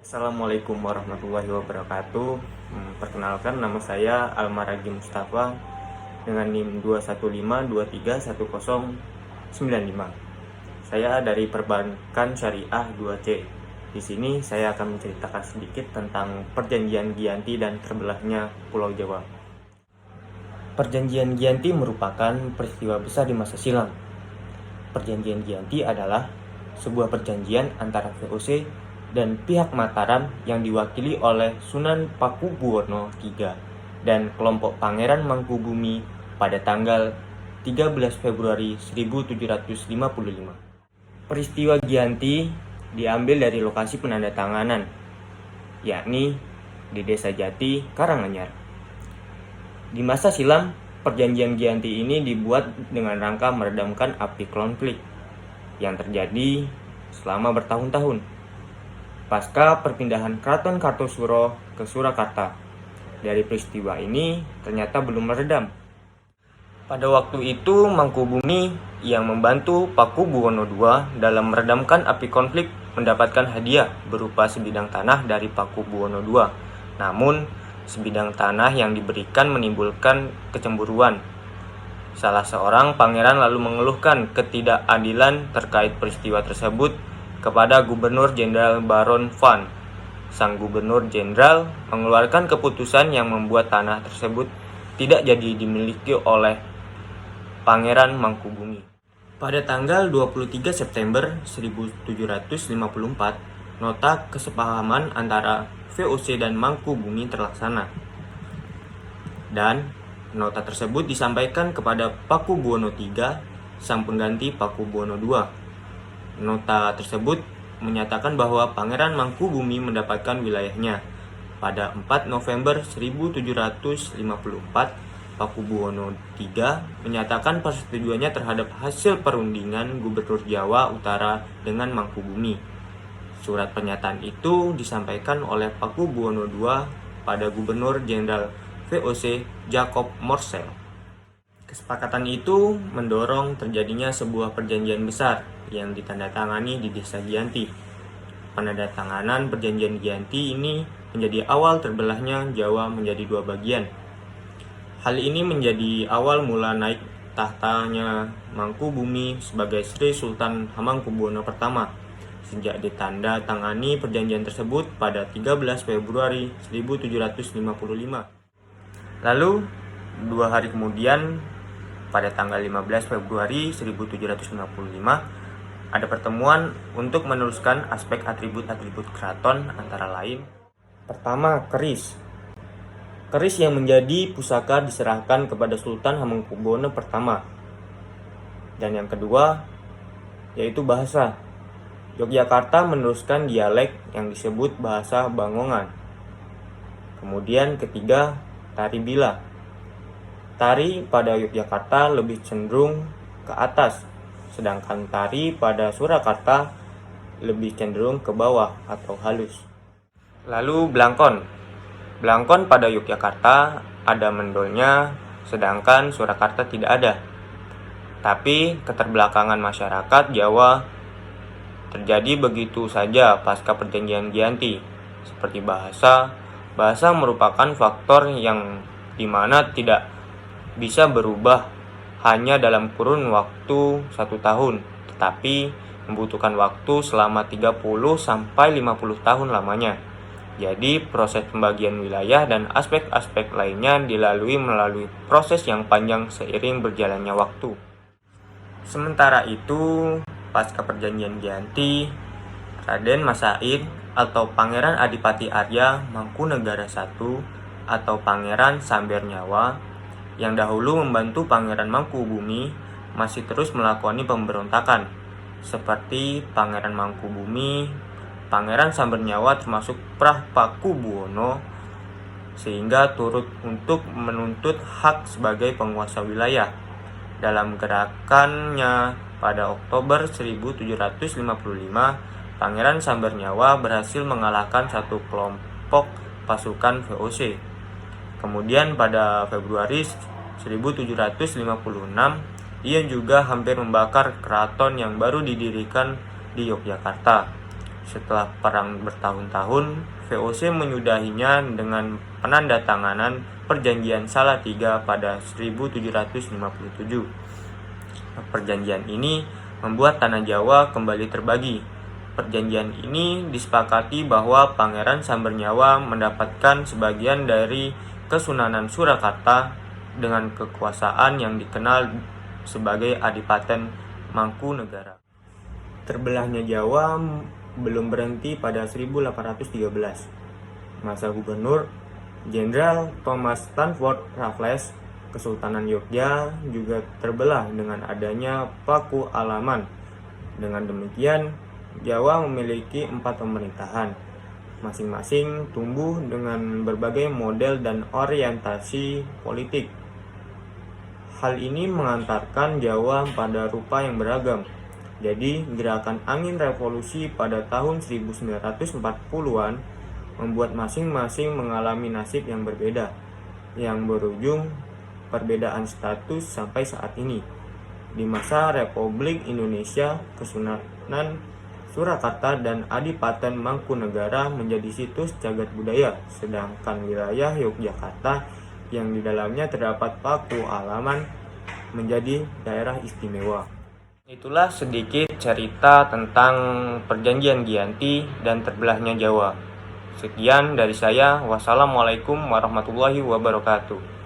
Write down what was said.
Assalamualaikum warahmatullahi wabarakatuh. Perkenalkan, nama saya Almaragi Mustafa dengan NIM 215231095. Saya dari Perbankan Syariah 2C. Di sini saya akan menceritakan sedikit tentang Perjanjian Giyanti dan terbelahnya Pulau Jawa. Perjanjian Giyanti merupakan peristiwa besar di masa silam. Perjanjian Giyanti adalah sebuah perjanjian antara VOC dan pihak Mataram yang diwakili oleh Sunan Pakubuwono III dan kelompok Pangeran Mangkubumi pada tanggal 13 Februari 1755. Peristiwa Giyanti diambil dari lokasi penandatanganan, yakni di Desa Jati, Karanganyar. Di masa silam, perjanjian Giyanti ini dibuat dengan rangka meredamkan api konflik yang terjadi selama bertahun-tahun pasca perpindahan Keraton Kartosuro ke Surakarta. Dari peristiwa ini ternyata belum meredam. Pada waktu itu Mangkubumi yang membantu Pakubuwono II dalam meredamkan api konflik mendapatkan hadiah berupa sebidang tanah dari Pakubuwono II. Namun sebidang tanah yang diberikan menimbulkan kecemburuan. Salah seorang pangeran lalu mengeluhkan ketidakadilan terkait peristiwa tersebut kepada Gubernur Jenderal Baron Van. Sang Gubernur Jenderal mengeluarkan keputusan yang membuat tanah tersebut tidak jadi dimiliki oleh Pangeran Mangkubumi. Pada tanggal 23 September 1754, nota kesepahaman antara VOC dan Mangkubumi terlaksana. Dan nota tersebut disampaikan kepada Pakubuwono III, sang pengganti Pakubuwono II. Nota tersebut menyatakan bahwa Pangeran Mangkubumi mendapatkan wilayahnya. Pada 4 November 1754, Pakubuwono III menyatakan persetujuannya terhadap hasil perundingan Gubernur Jawa Utara dengan Mangkubumi. Surat pernyataan itu disampaikan oleh Pakubuwono II pada Gubernur Jenderal VOC Jacob Morsel. Kesepakatan itu mendorong terjadinya sebuah perjanjian besar yang ditandatangani di Desa Giyanti. Penandatanganan perjanjian Giyanti ini menjadi awal terbelahnya Jawa menjadi dua bagian. Hal ini menjadi awal mula naik tahtanya Mangkubumi sebagai Sri Sultan Hamengkubuwono I sejak ditandatangani perjanjian tersebut pada 13 Februari 1755. Lalu 2 hari kemudian, pada tanggal 15 Februari 1755, ada pertemuan untuk meneruskan aspek atribut-atribut keraton, antara lain: pertama, keris. Keris yang menjadi pusaka diserahkan kepada Sultan Hamengkubuwono I. Dan yang kedua, yaitu bahasa. Yogyakarta meneruskan dialek yang disebut bahasa Bangongan. Kemudian ketiga, tari bila. Tari pada Yogyakarta lebih cenderung ke atas, sedangkan tari pada Surakarta lebih cenderung ke bawah atau halus. Lalu blangkon. Blangkon pada Yogyakarta ada mendolnya, sedangkan Surakarta tidak ada. Tapi keterbelakangan masyarakat Jawa terjadi begitu saja pasca perjanjian Giyanti. Seperti bahasa. Bahasa merupakan faktor yang dimana tidak bisa berubah hanya dalam kurun waktu 1 tahun, tetapi membutuhkan waktu selama 30-50 tahun lamanya. Jadi proses pembagian wilayah dan aspek-aspek lainnya dilalui melalui proses yang panjang seiring berjalannya waktu. Sementara itu, pasca perjanjian Giyanti, Raden Mas Said atau Pangeran Adipati Arya Mangkunegara I atau Pangeran Sambernyawa yang dahulu membantu Pangeran Mangkubumi masih terus melakoni pemberontakan. Seperti Pangeran Mangkubumi, Pangeran Sambernyawa termasuk Prah Pakubuwono, sehingga turut untuk menuntut hak sebagai penguasa wilayah. Dalam gerakannya pada Oktober 1755, Pangeran Sambernyawa berhasil mengalahkan satu kelompok pasukan VOC. Kemudian pada Februari 1756, ia juga hampir membakar keraton yang baru didirikan di Yogyakarta. Setelah perang bertahun-tahun, VOC menyudahinya dengan penandatanganan Perjanjian Salatiga pada 1757. Perjanjian ini membuat tanah Jawa kembali terbagi. Perjanjian ini disepakati bahwa Pangeran Sambernyawa mendapatkan sebagian dari Kesunanan Surakarta dengan kekuasaan yang dikenal sebagai Adipaten Mangkunegara. Terbelahnya Jawa belum berhenti pada 1813. Masa Gubernur Jenderal Thomas Stamford Raffles, Kesultanan Yogyakarta juga terbelah dengan adanya Paku Alaman. Dengan demikian, Jawa memiliki 4 pemerintahan, masing-masing tumbuh dengan berbagai model dan orientasi politik. Hal ini mengantarkan Jawa pada rupa yang beragam. Jadi, gerakan angin revolusi pada tahun 1940-an membuat masing-masing mengalami nasib yang berbeda, yang berujung perbedaan status sampai saat ini. Di masa Republik Indonesia, Kesunanan Surakarta dan Adipaten Mangkunegara menjadi situs cagar budaya, sedangkan wilayah Yogyakarta yang di dalamnya terdapat Paku Alaman menjadi daerah istimewa. Itulah sedikit cerita tentang Perjanjian Giyanti dan terbelahnya Jawa. Sekian dari saya. Wassalamualaikum warahmatullahi wabarakatuh.